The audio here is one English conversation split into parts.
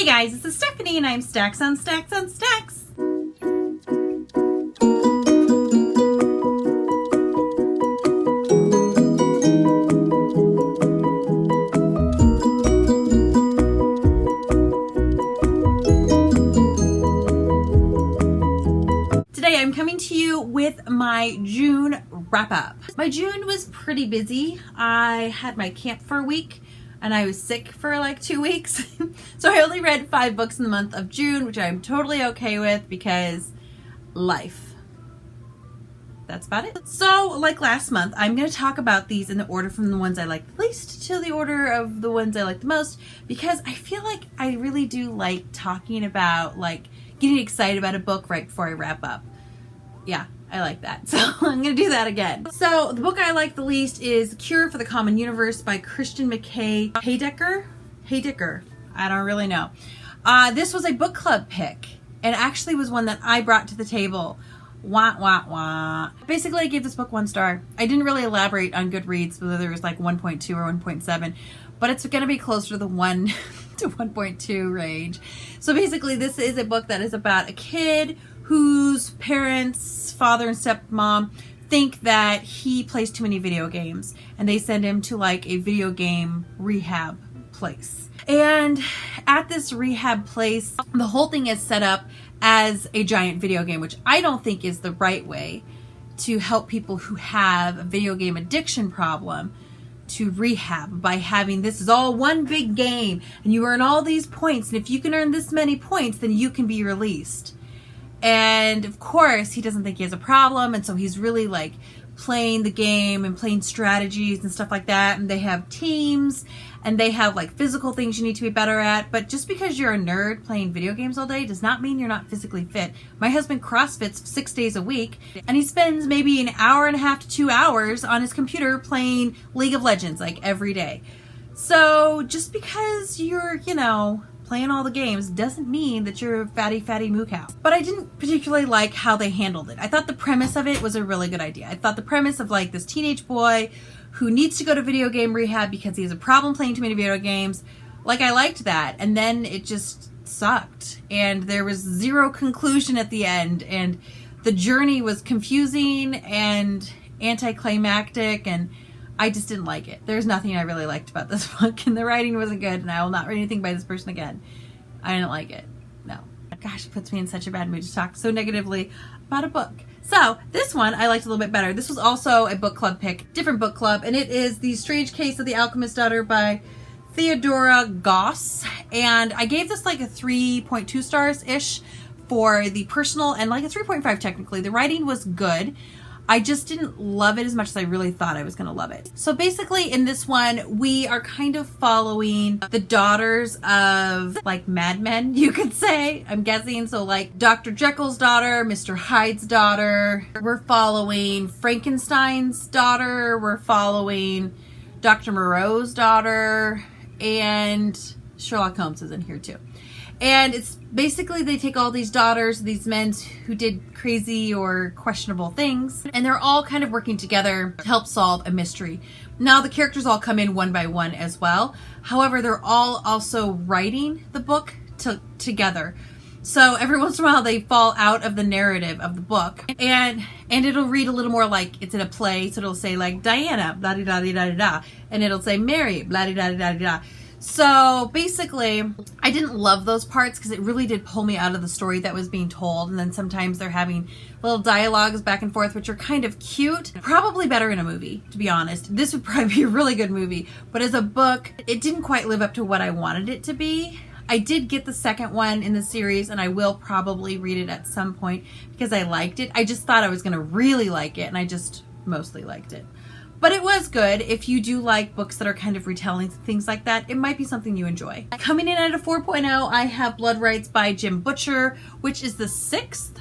Hey guys, this is Stephanie and I'm Stacks on Stacks on Stacks. Today I'm coming to you with my June wrap up. My June was pretty busy. I had my camp for a week and I was sick for like 2 weeks. So I only read 5 books in the month of June, which I'm totally okay with because life. That's about it. So like last month, I'm going to talk about these in the order from the ones I like the least to the order of the ones I like the most, because I feel like I really do like talking about, like, getting excited about a book right before I wrap up. Yeah, I like that. So I'm going to do that again. So the book I like the least is Cure for the Common Universe by Christian McKay Haydicker. I don't really know. This was a book club pick and actually was one that I brought to the table. Wah, wah, wah. Basically, I gave this book 1 star. I didn't really elaborate on Goodreads whether there was like 1.2 or 1.7, but it's going to be closer to the 1 to 1.2 range. So basically, this is a book that is about a kid whose parents, father and stepmom, think that he plays too many video games and they send him to like a video game rehab place. And at this rehab place, the whole thing is set up as a giant video game, which I don't think is the right way to help people who have a video game addiction problem to rehab, by having this is all one big game and you earn all these points, and if you can earn this many points then you can be released. And of course he doesn't think he has a problem, and so he's really like playing the game and playing strategies and stuff like that, and they have teams and they have like physical things you need to be better at. But just because you're a nerd playing video games all day does not mean you're not physically fit. My husband CrossFits 6 days a week and he spends maybe an hour and a half to 2 hours on his computer playing League of Legends like every day. So just because you're, playing all the games doesn't mean that you're a fatty moo cow. But I didn't particularly like how they handled it. I thought the premise of it was a really good idea. I thought the premise of like this teenage boy who needs to go to video game rehab because he has a problem playing too many video games, like, I liked that. And then it just sucked. And there was zero conclusion at the end. And the journey was confusing and anticlimactic, and I just didn't like it. There's nothing I really liked about this book, and the writing wasn't good, and I will not read anything by this person again. I didn't like it. No. Gosh, it puts me in such a bad mood to talk so negatively about a book. So this one I liked a little bit better. This was also a book club pick, different book club, and it is The Strange Case of the Alchemist Daughter by Theodora Goss. And I gave this like a 3.2 stars-ish for the personal, and like a 3.5 technically. The writing was good. I just didn't love it as much as I really thought I was going to love it. So basically in this one, we are kind of following the daughters of like madmen, you could say, I'm guessing. So like Dr. Jekyll's daughter, Mr. Hyde's daughter. We're following Frankenstein's daughter. We're following Dr. Moreau's daughter, and Sherlock Holmes is in here too. And it's basically they take all these daughters, these men who did crazy or questionable things, and they're all kind of working together to help solve a mystery. Now the characters all come in one by one as well. However, they're all also writing the book together. So every once in a while they fall out of the narrative of the book, and it'll read a little more like it's in a play. So it'll say like Diana, blah da da da da da, and it'll say Mary, blah da da da da da. So basically, I didn't love those parts because it really did pull me out of the story that was being told. And then sometimes they're having little dialogues back and forth, which are kind of cute. Probably better in a movie, to be honest. This would probably be a really good movie. But as a book, it didn't quite live up to what I wanted it to be. I did get the second one in the series, and I will probably read it at some point because I liked it. I just thought I was going to really like it, and I just mostly liked it. But it was good. If you do like books that are kind of retelling things like that, it might be something you enjoy. Coming in at a 4.0, I have Blood Rights by Jim Butcher, which is the 6th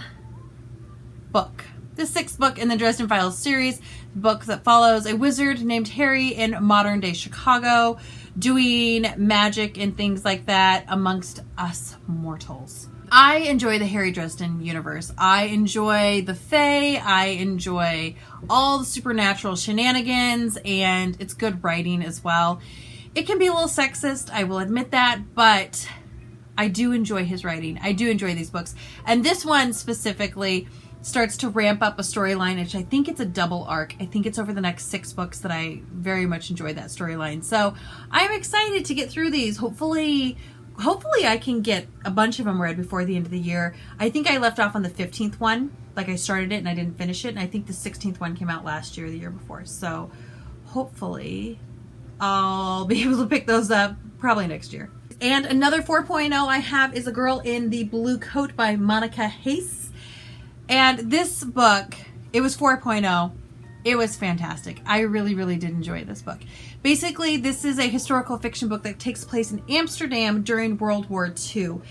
book. The 6th book in the Dresden Files series, the book that follows a wizard named Harry in modern day Chicago, doing magic and things like that amongst us mortals. I enjoy the Harry Dresden universe. I enjoy the Fae. I enjoy all the supernatural shenanigans, and it's good writing as well. It can be a little sexist, I will admit that, but I do enjoy his writing. I do enjoy these books. And this one specifically starts to ramp up a storyline, which I think it's a double arc. I think it's over the next 6 books that I very much enjoy that storyline. So I'm excited to get through these. Hopefully I can get a bunch of them read before the end of the year. I think I left off on the 15th one. Like, I started it and I didn't finish it. And I think the 16th one came out last year or the year before. So hopefully I'll be able to pick those up probably next year. And another 4.0 I have is A Girl in the Blue Coat by Monica Hayes. And this book, it was 4.0. It was fantastic. I really, really did enjoy this book. Basically, this is a historical fiction book that takes place in Amsterdam during World War II.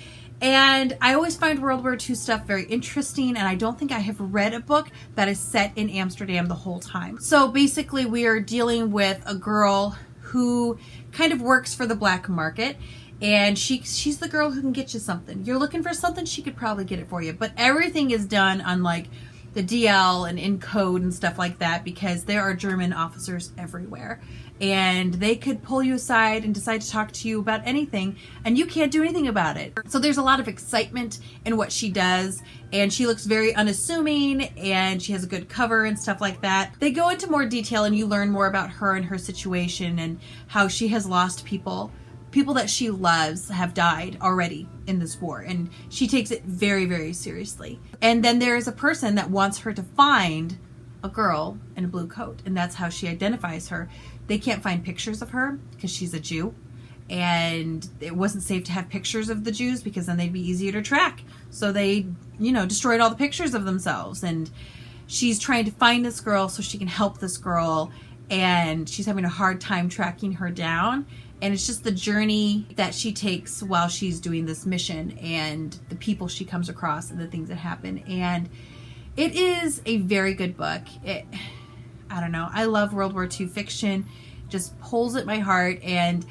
And I always find World War II stuff very interesting, and I don't think I have read a book that is set in Amsterdam the whole time. So basically, we are dealing with a girl who kind of works for the black market, and she's the girl who can get you something. You're looking for something, she could probably get it for you. But everything is done on like the DL and in code and stuff like that, because there are German officers everywhere. And they could pull you aside and decide to talk to you about anything, and you can't do anything about it. So there's a lot of excitement in what she does, and she looks very unassuming, and she has a good cover and stuff like that. They go into more detail, and you learn more about her and her situation and how she has lost people. People that she loves have died already in this war, and she takes it very, very seriously. And then there is a person that wants her to find a girl in a blue coat, and that's how she identifies her. They can't find pictures of her because she's a Jew, and it wasn't safe to have pictures of the Jews because then they'd be easier to track. So they, destroyed all the pictures of themselves, and she's trying to find this girl so she can help this girl, and she's having a hard time tracking her down. And it's just the journey that she takes while she's doing this mission, and the people she comes across and the things that happen. And it is a very good book. I don't know. I love World War II fiction. Just pulls at my heart. And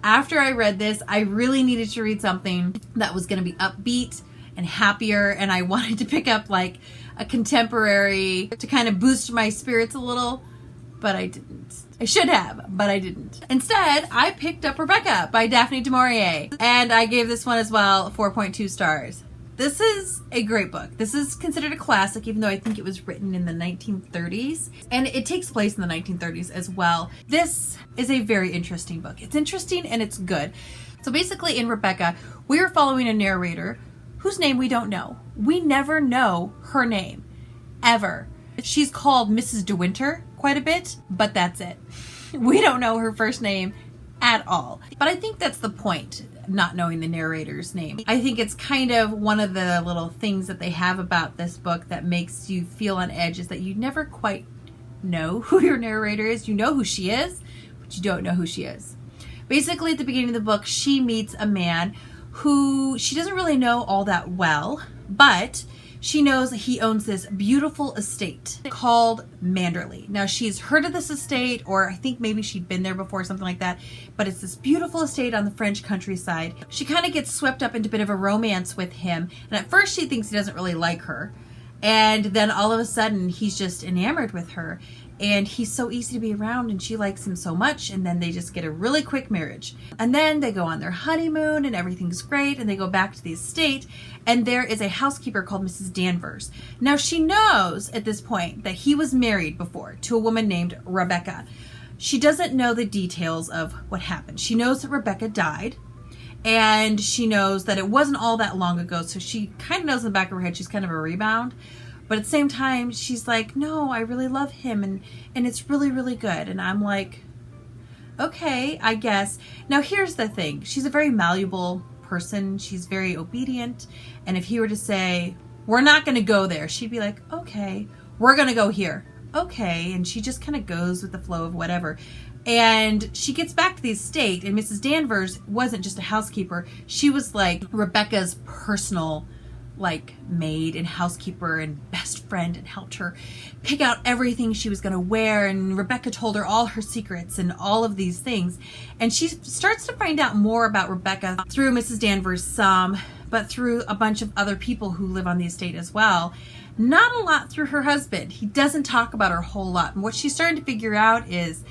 after I read this, I really needed to read something that was going to be upbeat and happier. And I wanted to pick up like a contemporary to kind of boost my spirits a little, but I didn't. I should have, but I didn't. Instead, I picked up Rebecca by Daphne du Maurier, and I gave this one as well 4.2 stars. This is a great book. This is considered a classic, even though I think it was written in the 1930s, and it takes place in the 1930s as well. This is a very interesting book. It's interesting and it's good. So basically in Rebecca, we are following a narrator whose name we don't know. We never know her name, ever. She's called Mrs. De Winter quite a bit, but that's it. We don't know her first name at all. But I think that's the point, not knowing the narrator's name. I think it's kind of one of the little things that they have about this book that makes you feel on edge, is that you never quite know who your narrator is. You know who she is, but you don't know who she is. Basically, at the beginning of the book, she meets a man who she doesn't really know all that well, but she knows that he owns this beautiful estate called Manderley. Now, she's heard of this estate, or I think maybe she'd been there before, something like that, but it's this beautiful estate on the French countryside. She kind of gets swept up into a bit of a romance with him, and at first she thinks he doesn't really like her, and then all of a sudden he's just enamored with her, and he's so easy to be around, and she likes him so much, and then they just get a really quick marriage. And then they go on their honeymoon, and everything's great, and they go back to the estate, and there is a housekeeper called Mrs. Danvers. Now, she knows at this point that he was married before to a woman named Rebecca. She doesn't know the details of what happened. She knows that Rebecca died, and she knows that it wasn't all that long ago, so she kind of knows in the back of her head she's kind of a rebound. But at the same time, she's like, no, I really love him, and it's really, really good. And I'm like, okay, I guess. Now, here's the thing. She's a very malleable person. She's very obedient. And if he were to say, we're not going to go there, she'd be like, okay, we're going to go here. Okay. And she just kind of goes with the flow of whatever. And she gets back to the estate, and Mrs. Danvers wasn't just a housekeeper. She was like Rebecca's personal maid and housekeeper and best friend, and helped her pick out everything she was going to wear. And Rebecca told her all her secrets and all of these things. And she starts to find out more about Rebecca through Mrs. Danvers some, but through a bunch of other people who live on the estate as well. Not a lot through her husband. He doesn't talk about her a whole lot. And what she's starting to figure out is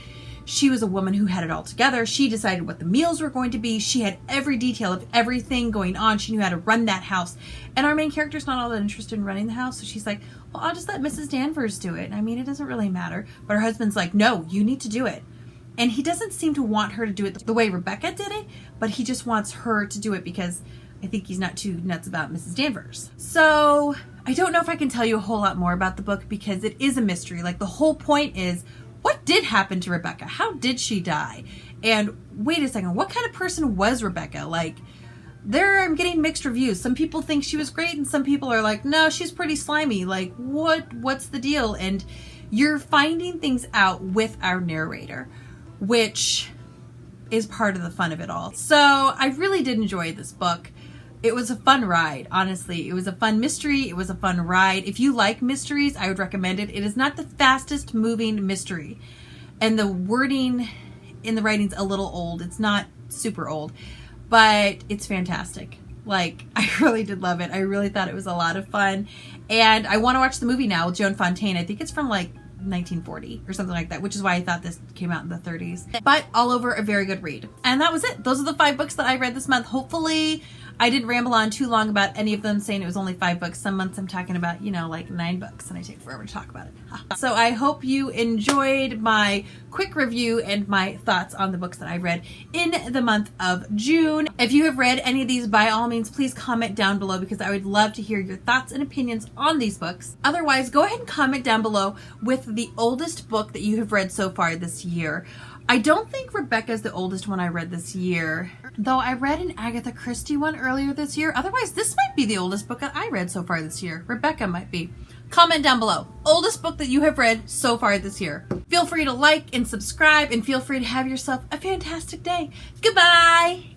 She was a woman who had it all together. She decided what the meals were going to be. She had every detail of everything going on. She knew how to run that house. And our main character's not all that interested in running the house. So she's like, well, I'll just let Mrs. Danvers do it. I mean, it doesn't really matter. But her husband's like, no, you need to do it. And he doesn't seem to want her to do it the way Rebecca did it, but he just wants her to do it because I think he's not too nuts about Mrs. Danvers. So I don't know if I can tell you a whole lot more about the book because it is a mystery. Like, the whole point is, what did happen to Rebecca? How did she die? And wait a second, what kind of person was Rebecca? Like, I'm getting mixed reviews. Some people think she was great and some people are like, no, she's pretty slimy. Like, what's the deal? And you're finding things out with our narrator, which is part of the fun of it all. So I really did enjoy this book. It was a fun ride, honestly. It was a fun mystery. It was a fun ride. If you like mysteries, I would recommend it. It is not the fastest moving mystery. And the wording in the writing's a little old. It's not super old, but it's fantastic. Like, I really did love it. I really thought it was a lot of fun. And I want to watch the movie now with Joan Fontaine. I think it's from like 1940 or something like that, which is why I thought this came out in the 30s. But all over a very good read. And that was it. Those are the 5 books that I read this month. Hopefully I didn't ramble on too long about any of them, saying it was only 5 books. Some months I'm talking about, like 9 books and I take forever to talk about it. So I hope you enjoyed my quick review and my thoughts on the books that I read in the month of June. If you have read any of these, by all means, please comment down below because I would love to hear your thoughts and opinions on these books. Otherwise, go ahead and comment down below with the oldest book that you have read so far this year. I don't think Rebecca's the oldest one I read this year, though I read an Agatha Christie one earlier this year. Otherwise, this might be the oldest book that I read so far this year. Rebecca might be. Comment down below. Oldest book that you have read so far this year. Feel free to like and subscribe, and feel free to have yourself a fantastic day. Goodbye!